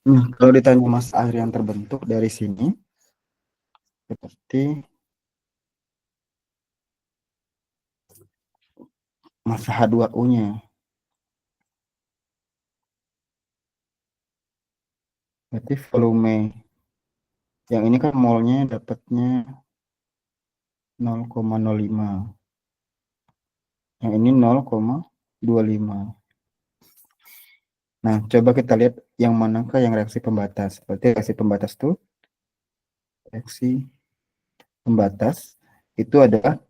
Kalau ditanya masa air yang terbentuk dari sini, seperti massa H2O-nya. Berarti volume yang ini kan molnya dapatnya 0,05. Yang ini 0,25. Nah, coba kita lihat yang manakah yang reaksi pembatas. Berarti reaksi pembatas itu, reaksi pembatas itu adalah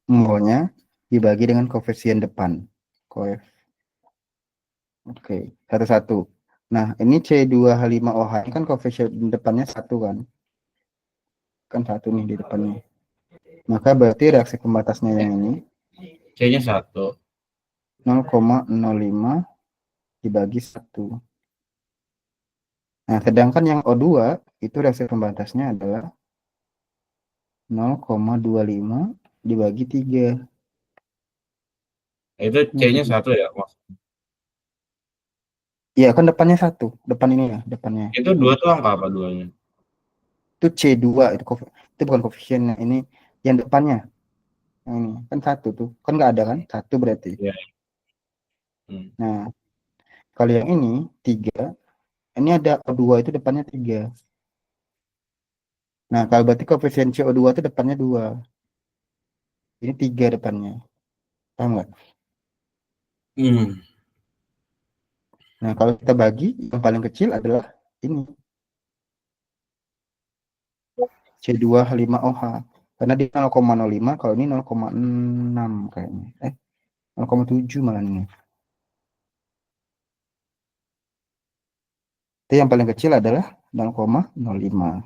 molnya dibagi dengan koefisien depan. Koef. Oke, satu-satu. Nah, ini C2H5OH ini kan koefisien depannya satu kan? Kan satu nih di depannya. Maka berarti reaksi pembatasnya yang ini C-nya 1. 0,05 dibagi satu. Nah, sedangkan yang O2 itu reaksi pembatasnya adalah 0,25 dibagi 3. Itu Ini C-nya jadi, 1 ya, Mas? ya kan depannya satu. Depan ini ya, depannya. Itu 2 tuh angka apa duanya? Itu C2, itu bukan koefisiennya. Ini yang depannya. Yang ini kan satu tuh. Kan nggak ada kan? Satu berarti. Ya. Hmm. Nah, kalau yang ini 3, ini ada O2 itu depannya 3. Nah, kalau berarti koefisien CO2 itu depannya 2. Ini 3 depannya. Paham nggak? Hmm. Nah, kalau kita bagi, yang paling kecil adalah ini, C2H5OH. Karena dia 0,05, kalau ini 0,6 kayaknya. 0,7 malah ini. Itu yang paling kecil adalah 0,05.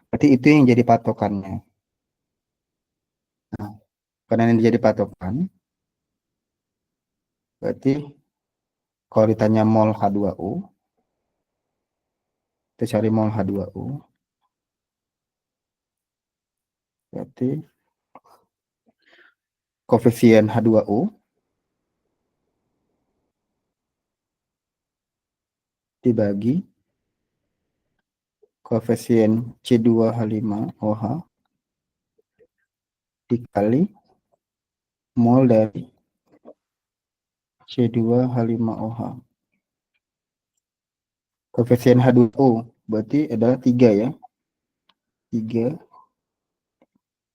Berarti itu yang jadi patokannya. Nah, karena ini jadi patokan, berarti kalau ditanya mol H2O, kita cari mol H2O, berarti koefisien H2O dibagi koefisien C2H5OH dikali mol dari C2H5OH. Koefisien H2O berarti adalah 3 ya. 3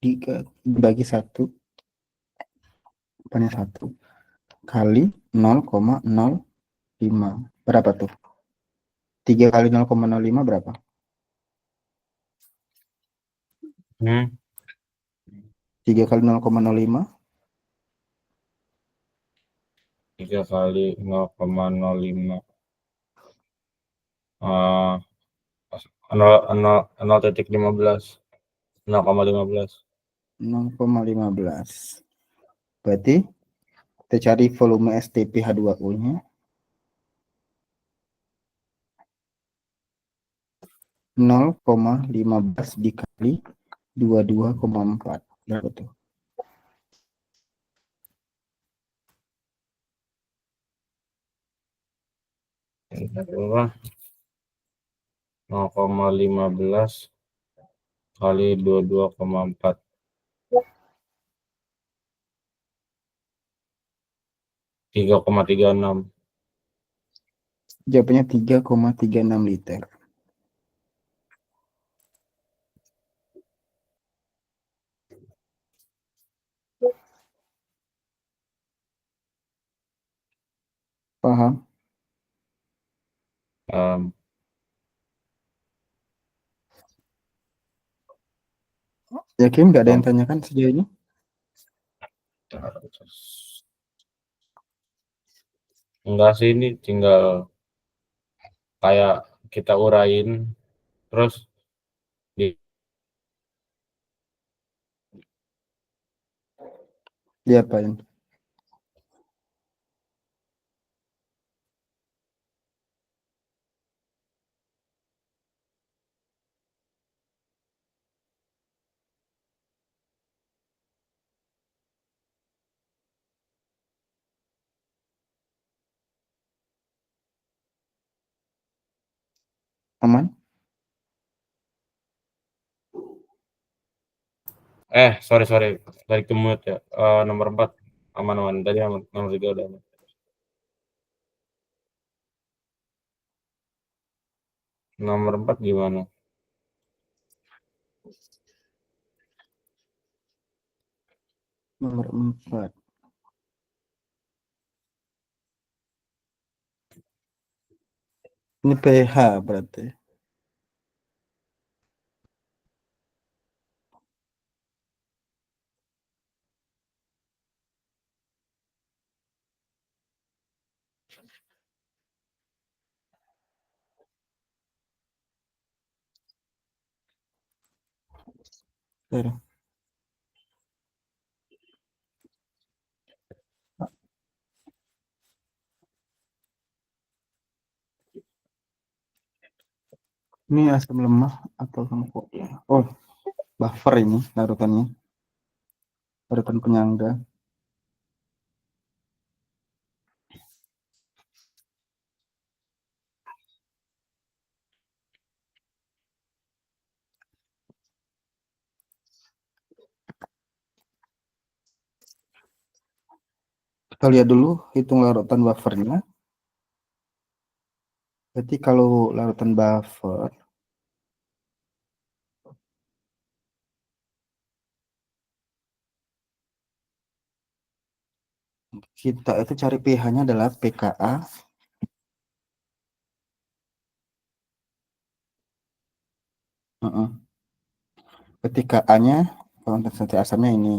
dibagi 1, depannya 1, kali 0,05. Berapa tuh? 3 kali 0,05 berapa? Hmm. 3 kali 0,05, 3 kali 0,05. Uh, 0,15. 0,15. 0,15. Berarti kita cari volume STP H2O-nya 0,15 dikali 22,4. Berapa tuh? Berapa? 0,15 kali 22,4. 3,36. Jawabannya 3,36 liter. Paham? Um, Yakin nggak ada yang tanyakan sejauh ini? Enggak sih, ini tinggal kayak kita urain terus di Diapain? Aman? Sorry. Dari kemut ya. Nomor 4 aman. Tadi aman. Nomor 3 udah aman. Nomor 4 gimana? Nomor 4. Ini pH berarti. Bentar. Ini asam lemah atau sempurna? Ya. Oh, buffer ini larutannya. Larutan penyangga. Kita lihat dulu hitung larutan buffernya. Berarti kalau larutan buffer kita itu cari pH-nya adalah pKa ketika A-nya konsentrasi asamnya ini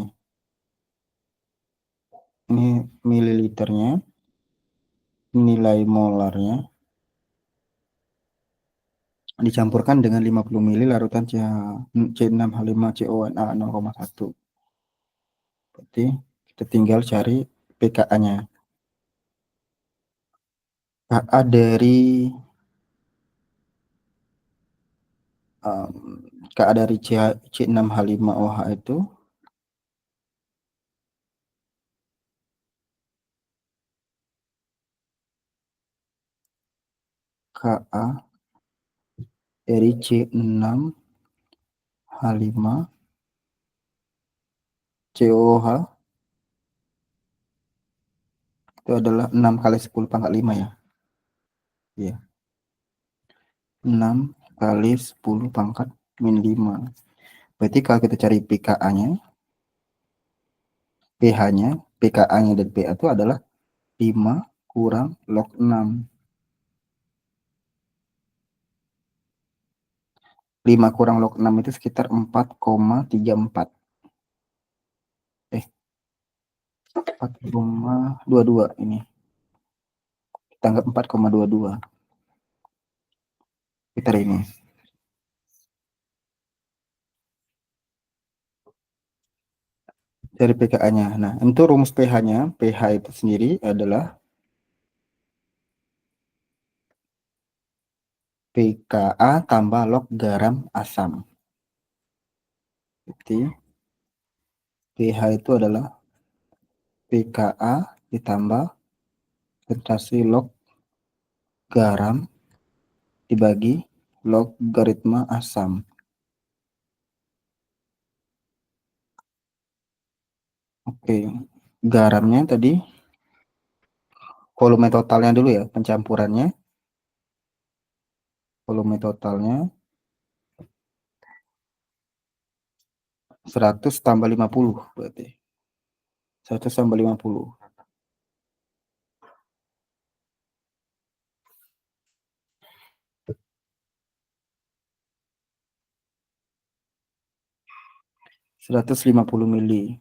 mililiternya, nilai molarnya dicampurkan dengan 50 ml larutan C6H5CONA 0,1. Berarti kita tinggal cari pKa-nya. Ka dari Ka dari C6H5OH itu Ka dari C6H5COH itu adalah 6 kali 10 pangkat 5 ya. Iya. 6 kali 10 pangkat min 5. Berarti kalau kita cari pKa-nya, pH-nya, pKa-nya dan pH itu adalah 5 kurang log 6. 5 kurang log 6 itu sekitar 4,34. 4,22 ini. Kita anggap 4,22. Kita ini. Dari pKa-nya. Nah, untuk rumus pH-nya, pH itu sendiri adalah pKa tambah log garam asam. Jadi pH itu adalah pKa ditambah konsentrasi log garam dibagi logaritma asam. Oke, garamnya tadi volume totalnya dulu ya, pencampurannya. Volume totalnya 100 tambah 50 berarti. 100 tambah 50. 150 mili.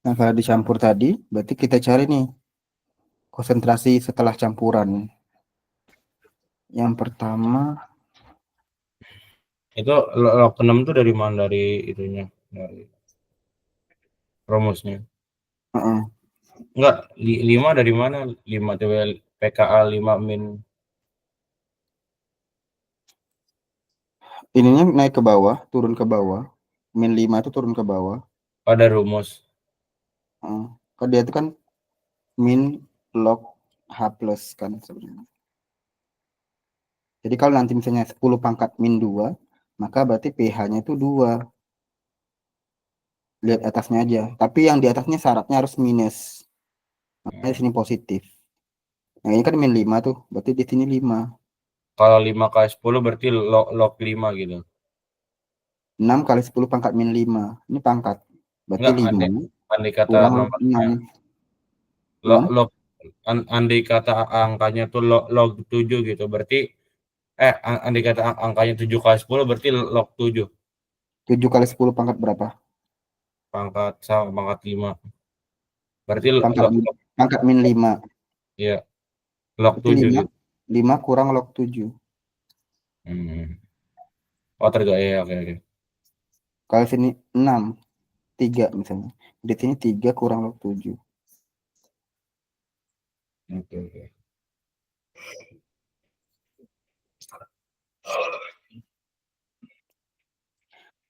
Nah, kalau dicampur tadi, berarti kita cari nih konsentrasi setelah campuran. Yang pertama, Itu log 6 tuh dari mana? Dari itunya, dari rumusnya. Enggak, 5 dari mana? 5 coba pKa 5 min. ininya naik ke bawah, turun ke bawah. Min 5 itu turun ke bawah. Pada rumus. Kalau dia itu kan min log H plus kan sebenarnya. Jadi kalau nanti misalnya 10 pangkat min 2, maka berarti pH-nya itu 2. Lihat atasnya aja. Tapi yang di atasnya syaratnya harus minus. Makanya di sini positif. Nah, ini kan min 5 tuh. Berarti di sini 5. Kalau 5 kali 10 berarti log 5 gitu. 6 kali 10 pangkat min 5. Ini pangkat. Berarti Enggak, 5 andai kata kurang log nomornya 6. log, Gimana? log andai kata angkanya tuh log 7 gitu. Berarti andai kata angkanya 7 kali 10 berarti log 7. 7 kali 10 pangkat berapa? Pangkat sama pangkat 5. Berarti Pangkat min, pangkat min 5. ya log Berarti 7 5, gitu. 5 kurang log 7. Hmm. Oh, tergak ya, oke oke. Kalau sini 6, 3 misalnya. Di sini 3 kurang log 7. Oke oke.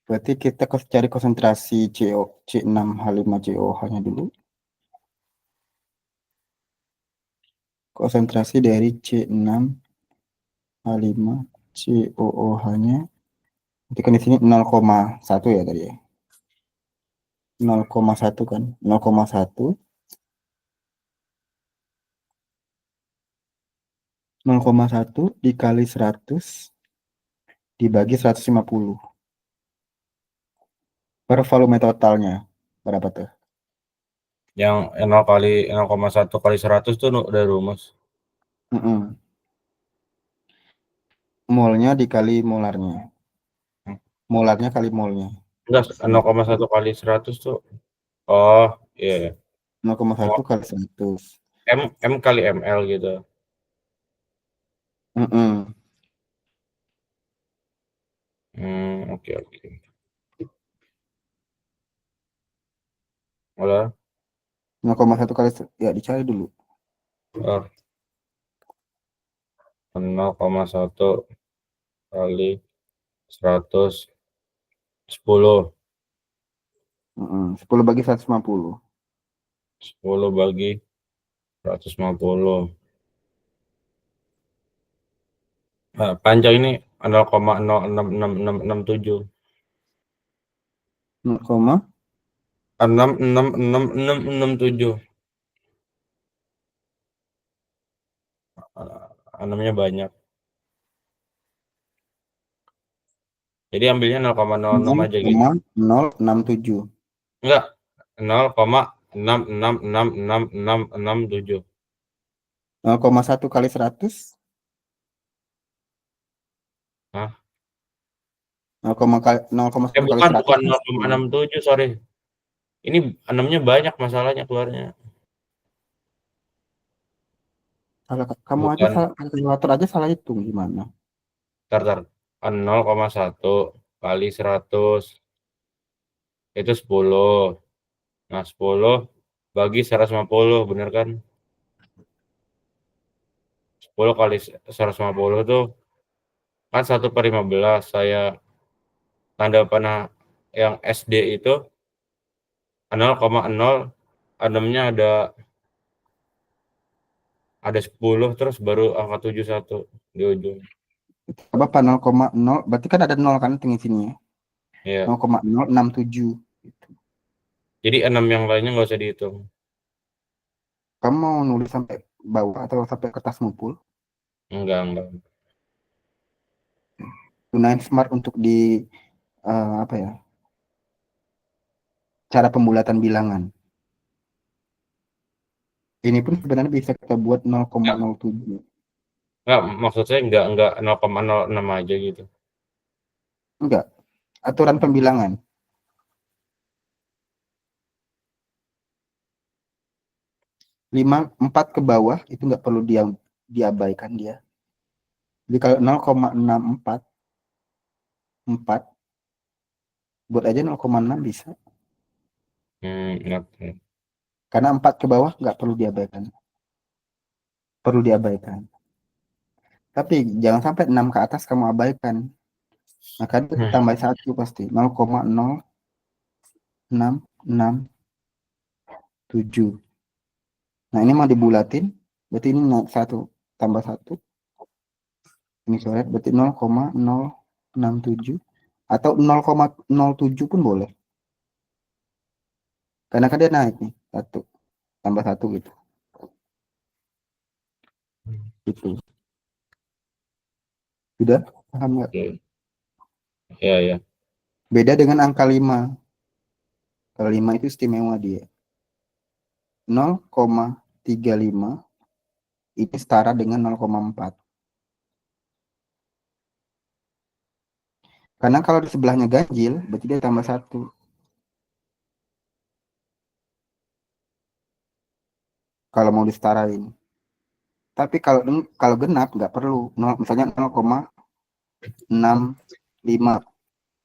Berarti kita cari konsentrasi CO, C6H5COH-nya dulu. Konsentrasi dari C6H5COOH-nya. Nanti kan di sini 0,1 ya tadi ya. 0,1 kan. 0,1. 0,1 dikali 100 dibagi 150 per volume totalnya. Berapa tuh? Yang 0,1 kali 100 tuh udah rumus. Mm-mm. Molnya dikali molarnya. Molarnya kali molnya. Enggak, 0,1 kali 100 tuh. Oh, iya. Yeah. 0,1 kali 100. M kali ml gitu. Mm-mm. Oke oke. Udah. 0,1 kali ya dicari dulu. Oh, 0,1 kali 110. 10 bagi 150. 10 bagi 150. Nah, panjang ini 0,0666667. 0, 6666667. Enamnya banyak. Jadi ambilnya 0,06 aja gitu. 0,067. Enggak, 0,6666667. 0,1 kali 100. Hah? 0,1 kali Bukan 100 bukan kan 10. 0,67, sorry. Ini 6-nya banyak masalahnya keluarnya. Salah, kamu aja Bukan, salah, kalkulator aja salah hitung gimana? tar. 0,1 kali 100 itu 10. Nah, 10 bagi 150, bener kan? 10 kali 150 tuh kan 1/15. Saya tanda panah yang SD itu 0,0, 6-nya ada 10 terus baru angka 71 di ujung. Apa 0,0 berarti kan ada 0 kan tinggi sini ya. Ya. 0,067 gitu. Jadi 6 yang lainnya nggak usah dihitung. Kamu mau nulis sampai bawah atau sampai kertas ngumpul? Enggak. Gunain smart untuk di apa ya? Cara pembulatan bilangan. Ini pun sebenarnya bisa kita buat Enggak, 0,07. enggak, maksud saya enggak 0,06 aja gitu. Enggak, aturan pembilangan. 5, 4 ke bawah itu nggak perlu diabaikan dia. Jadi kalau 0,64 4 buat aja 0,6 bisa. Oke. Karena 4 ke bawah nggak perlu diabaikan. Perlu diabaikan. Tapi jangan sampai 6 ke atas kamu abaikan. Maka itu tambah 1 pasti. 0,0667. Nah ini mau dibulatin. Berarti ini 1 tambah 1. Ini coret berarti 0,067 atau 0,07 pun boleh. Karena kan dia naik nih, 1 tambah 1 gitu. Gitu. Sudah paham nggak? Oke. Ya, ya. Beda dengan angka 5. Kalau 5 itu istimewa dia. 0,35 ini setara dengan 0,4. Karena kalau di sebelahnya ganjil, berarti dia tambah 1. Kalau mau disetarain. Tapi kalau genap nggak perlu. Misalnya 0,65.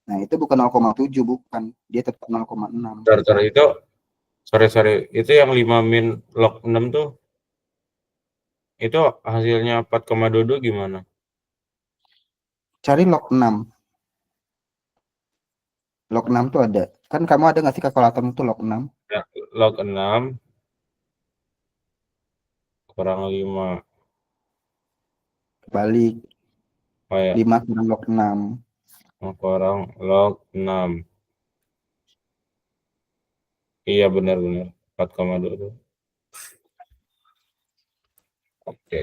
Nah, itu bukan 0,7, bukan. Dia tetap 0,6. Sorry, itu sorry. Itu yang 5 min log 6 tuh itu hasilnya 4,22 gimana? Cari log 6. Log 6 tuh ada. Kan kamu ada nggak sih kalkulator itu log 6? Ya, log 6 kurang 5. Balik. Oh ya, 5 kurang log 6. kurang log 6. Iya benar-benar 4,22. Oke.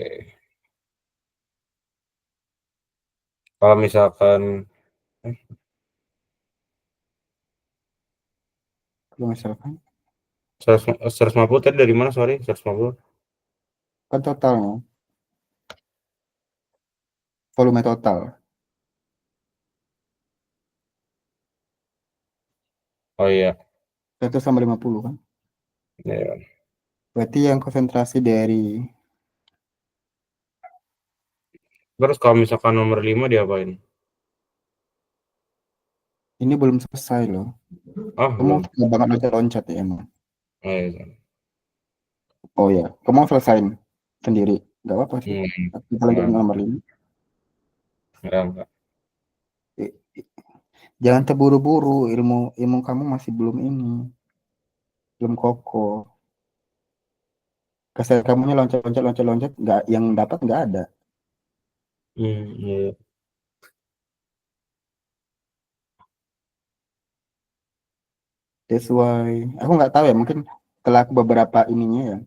Kalau misalkan Kalau misalkan 150 tadi dari mana? Sorry, 150. kan totalnya, volume total. Oh iya. 1 sama 50 kan. Ya. Berarti yang konsentrasi dari Terus kalau misalkan nomor 5 diapain? ini belum selesai loh. Oh, Kamu belum. suka banget loncat-loncat ya emang. Oh, iya. Oh ya, kamu mau selesain sendiri. Gak apa-apa sih. Hmm. Kita lanjut Enggak, nomor 5. enggak. Jangan terburu-buru, ilmu ilmu kamu masih belum ini, belum kokoh. Kesel kamunya loncat-loncat, nggak yang dapat nggak ada. Iya. That's why aku nggak tahu ya, mungkin setelah aku beberapa ininya ya,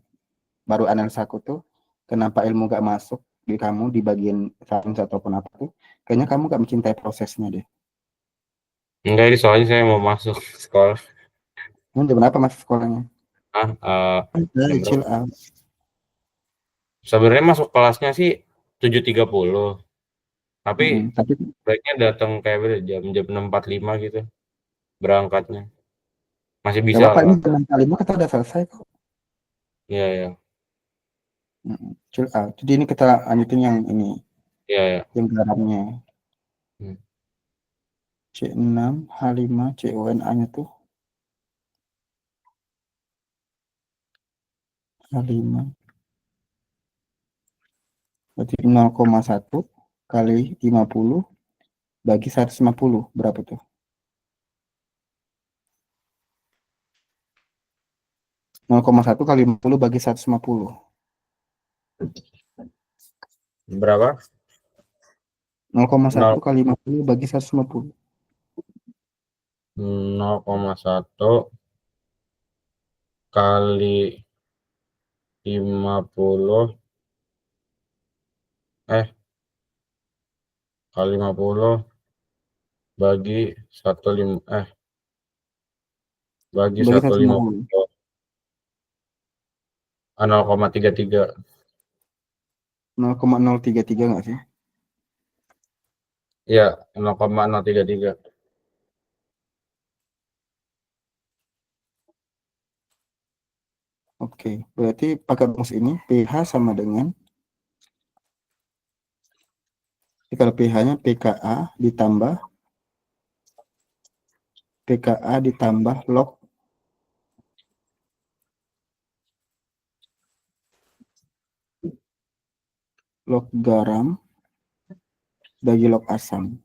baru analisa aku tuh, kenapa ilmu nggak masuk di kamu di bagian sains ataupun apa tuh, kayaknya kamu nggak mencintai prosesnya deh. Enggak, ini soalnya saya mau masuk sekolah. Kamu jam berapa masuk sekolahnya? Ah, jam Santai, berapa? chill out. Sebenarnya masuk kelasnya sih 7.30, tapi Tapi baiknya datang kayak beda jam 6.45 gitu berangkatnya. Masih nggak bisa apa-apa, ini lah. jam kalimu kita udah selesai kok. Iya, ya. Chill out. Jadi ini kita lanjutin yang ini, Iya, ya. yang garamnya. Hmm. C6 H5 CuNA-nya tuh H5 berarti 0,1 kali 50 bagi 150 berapa tuh? 0,1 kali 50 bagi 150. Berapa? 0,1 0, kali 50 bagi 150. 0,1 kali 50 kali 50 bagi 15 bagi Bagi 150. 150. 0,33. 0,033 nggak sih? Iya, 0,033. Oke, berarti pakai rumus ini pH sama dengan, kalau pH-nya pKa ditambah log garam bagi log asam.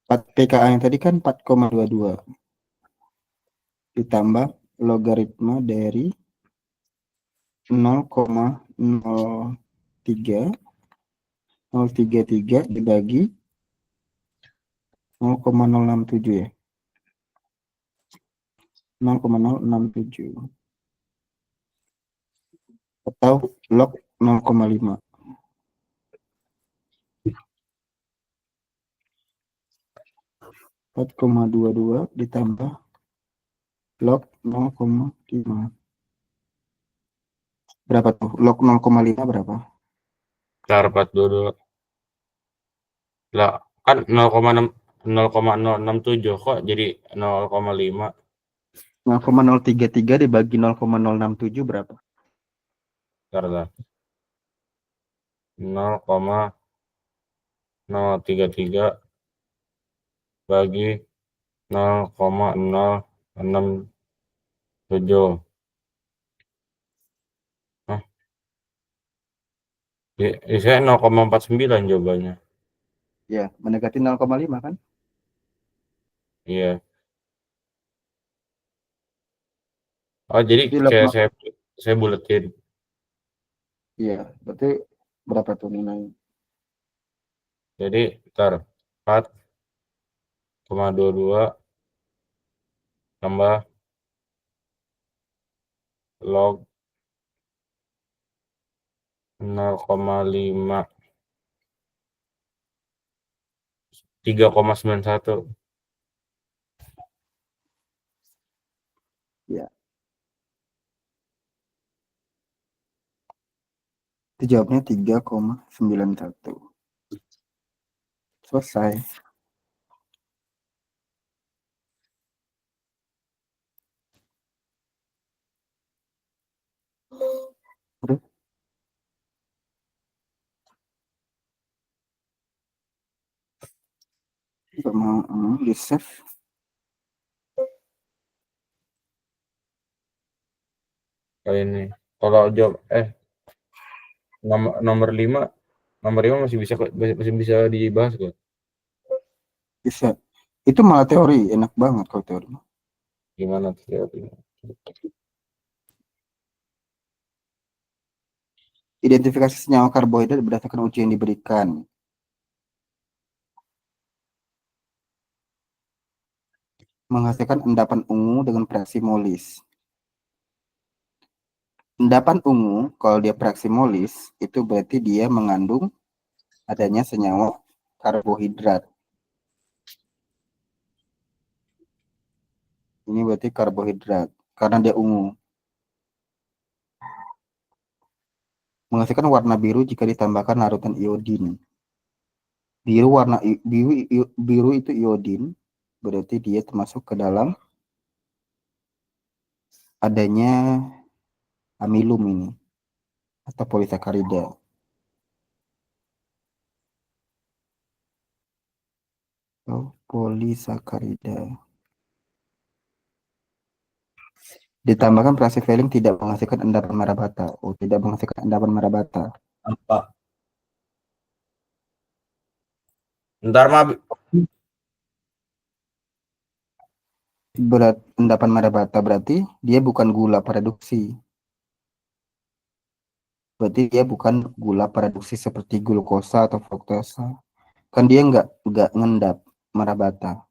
pKa yang tadi kan 4,22 ditambah logaritma dari 0,033 dibagi 0,067 ya. 0,067 atau log 0,5. 4,22 ditambah log 0,5. Berapa tuh? Log 0,5 berapa? Bentar, 422. Lah, kan 0,067 kok jadi 0,5. 0,033 dibagi 0,067 berapa? Bentar lah. 0,033 bagi 0,067. Hah? Saya 0,49 jawabannya. Ya, mendekati 0,5 kan? Iya. Oh, jadi Jadi log saya buletin. iya, berarti berapa tuh nilainya? Jadi, bentar. 4,22 tambah log 0,5. 3,91. Ya, itu jawabnya 3,91. Selesai. Udah, nggak mau di save. Kali ini. Kalau jawab nomor 5 masih bisa masih bisa dibahas kok. Bisa. Itu malah teori, enak banget kalau teori. Gimana tuh jawabnya? Identifikasi senyawa karbohidrat berdasarkan uji yang diberikan. Menghasilkan endapan ungu dengan fraksi molis. Endapan ungu, kalau dia fraksi molis, itu berarti dia mengandung adanya senyawa karbohidrat. Ini berarti karbohidrat, karena dia ungu. Menghasilkan warna biru jika ditambahkan larutan iodin. Biru itu iodin, berarti dia termasuk ke dalam adanya amilum ini atau polisakarida. Polisakarida. Ditambahkan praseveling tidak menghasilkan endapan merah bata. Oh, tidak menghasilkan endapan merah bata. Apa? Ntar mah Berat endapan merah bata berarti dia bukan gula paradoksi. Berarti dia bukan gula paradoksi seperti glukosa atau fruktosa. Kan dia nggak ngendap merah bata.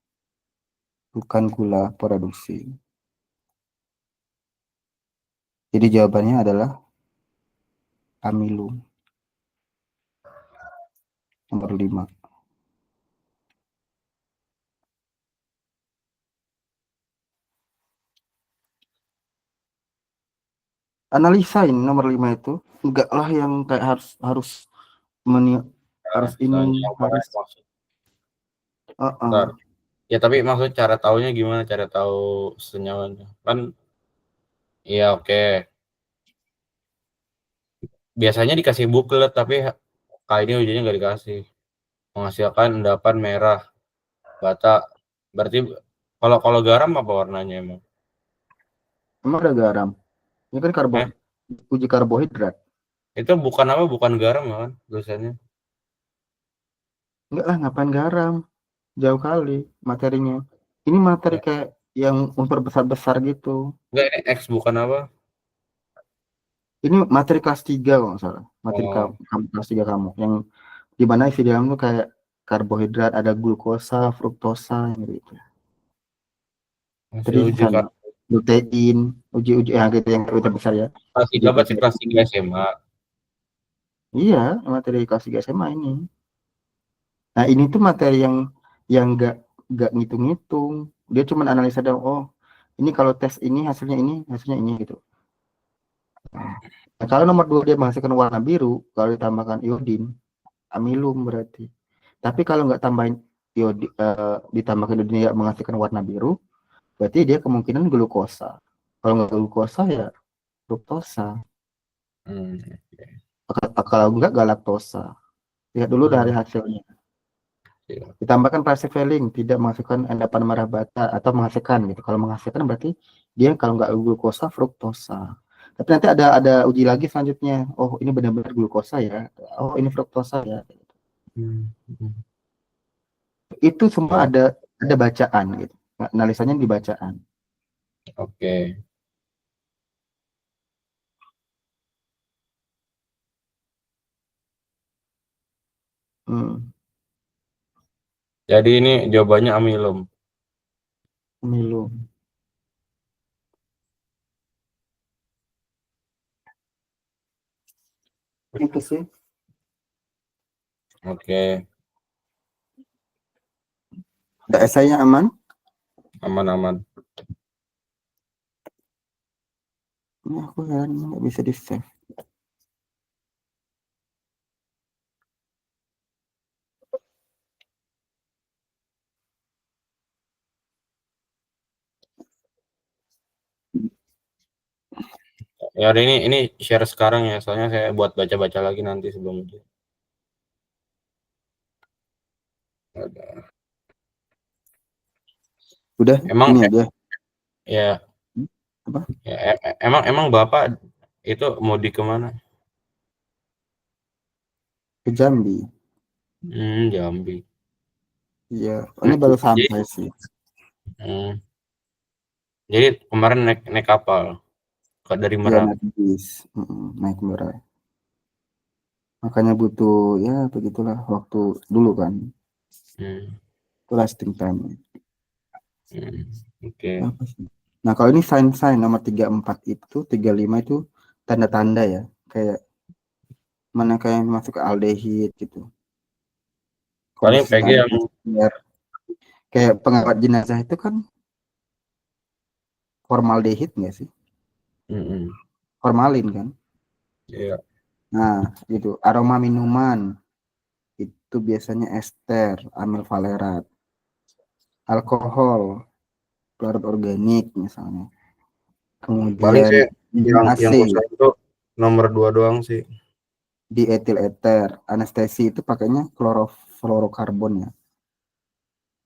Bukan gula paradoksi. Jadi jawabannya adalah amilum. Nomor 5. Analisa ini nomor 5 itu enggak lah yang kayak harus harus harus ini harus maksud. uh-uh. Ntar. Ya tapi maksud cara taunya gimana? Cara tahu senyawanya? Kan iya oke. Biasanya dikasih booklet tapi kali ini ujiannya nggak dikasih. Menghasilkan endapan merah bata. Berarti kalau kalau garam apa warnanya emang? Emang ada garam. Ini kan Eh, uji karbohidrat. itu bukan apa? Bukan garam kan tulisannya? Enggak lah, ngapain garam? Jauh kali materinya. Ini materi Eh, kayak yang unsur besar-besar gitu. enggak ini X bukan apa? Ini materi kelas 3 kalau nggak salah. Materi Oh, kelas 3 kamu. Yang di mana isi dalam tuh kayak karbohidrat, ada glukosa, fruktosa, yang gitu. masih Tadi uji misalnya kan. lutein, uji-uji yang gitu yang kita besar ya. Kelas Uji 3 berarti kelas 3 protein. SMA. Iya, materi kelas 3 SMA ini. Nah, ini tuh materi yang nggak ngitung-ngitung. Dia cuma analisa dong, oh, ini kalau tes ini hasilnya ini gitu. Nah, kalau nomor 2 dia menghasilkan warna biru, kalau ditambahkan iodin, amilum berarti. Tapi kalau nggak tambahin iodin, ditambahkan iodin nggak menghasilkan warna biru, berarti dia kemungkinan glukosa. Kalau nggak glukosa ya fruktosa. Hmm. Kalau nggak galaktosa. Lihat dulu dari Hmm. hasilnya. Iya. Ditambahkan paracetamol tidak menghasilkan endapan merah bata atau menghasilkan gitu. Kalau menghasilkan berarti dia kalau nggak glukosa fruktosa. Tapi nanti ada uji lagi selanjutnya. Oh, ini benar-benar glukosa ya. Oh, ini fruktosa ya. Hmm. Hmm. Itu semua Ya, ada bacaan gitu. Analisanya di bacaan. oke. Hmm. Jadi ini jawabannya amilum. Pemilu. Itu sih. Oke, Ada esainya aman. aman-aman. Ini aku heran ini nggak bisa di save. Ya udah ini share sekarang ya, soalnya saya buat baca-baca lagi nanti sebelum itu. Udah Emang ini aja. ya, Hmm? Apa? ya emang emang Bapak itu mau di kemana? Ke Jambi. Jambi. Iya, ini baru Jadi, sampai sih. hmm, jadi kemarin naik naik kapal dari Iya Merak. naik bis. Naik murah. Makanya butuh ya begitulah waktu dulu kan. Hmm, Itu lasting time. hmm, oke. Apa sih? Nah, kalau ini sign-sign nomor 34 itu, 35 itu tanda-tanda ya. Kayak mana kayak masuk ke aldehid gitu. Paling Kondisi PG standar yang ester. Kayak pengawat jenazah itu kan formaldehid nggak sih? hmm, Formalin kan? ya. Nah, itu aroma minuman itu biasanya ester, amil valerat, alkohol, klorid organik misalnya. Paling Kemudian saya minum AC, yang usah itu nomor 2 doang sih. dietil ether, anestesi itu pakainya klorofluorokarbon ya,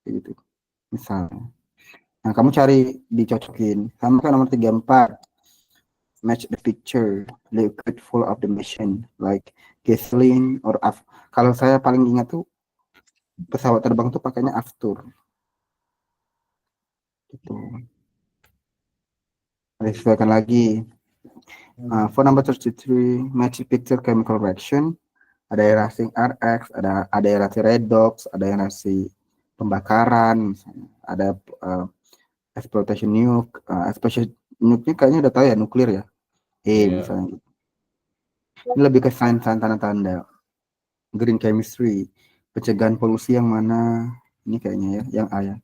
kayak gitu misalnya. Nah, kamu cari dicocokin. Sama kan nomor 34, match the picture, liquid full of the machine, like gasoline or kalau saya paling ingat tuh pesawat terbang tuh pakainya Aftur gitu. Disesuaikan lagi. For number 33, match the picture chemical reaction. Ada yang reaksi RX, ada yang reaksi redox, ada yang reaksi pembakaran, misalnya. Ada exploitation nuke, exploitation nuke kayaknya udah tahu ya nuklir ya, Iya. misalnya. Ini lebih ke sains tanda-tanda. Green chemistry, pencegahan polusi yang mana? Ini kayaknya ya, yang A ya.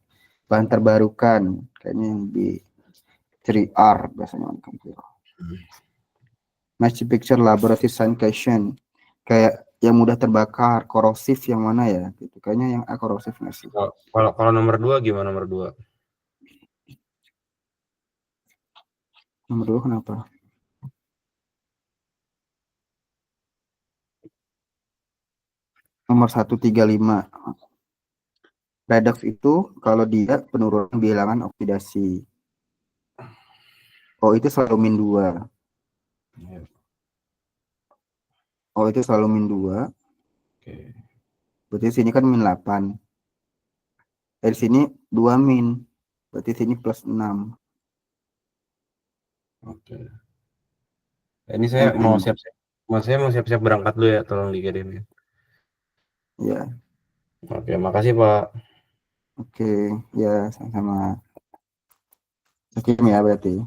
Bahan terbarukan, kayaknya yang B. 3R biasanya on computer. Match picture laboratory sanitation, kayak yang mudah terbakar, korosif yang mana ya? Gitu. Kayaknya yang A korosif nggak sih? Kalau nomor 2 gimana nomor 2? Nomor 2 kenapa? Nomor 135. Redox itu kalau dia penurunan bilangan oksidasi. Oh, itu selalu min 2. Oh, itu selalu min 2. Oke. Berarti sini kan min 8. Dari sini 2 min. Berarti sini plus 6. Oke. Ini saya mau siap-siap. Saya mau siap-siap berangkat dulu ya, tolong dikirimin. Ya, Oke, makasih Pak. oke, ya sama-sama. Oke ya berarti.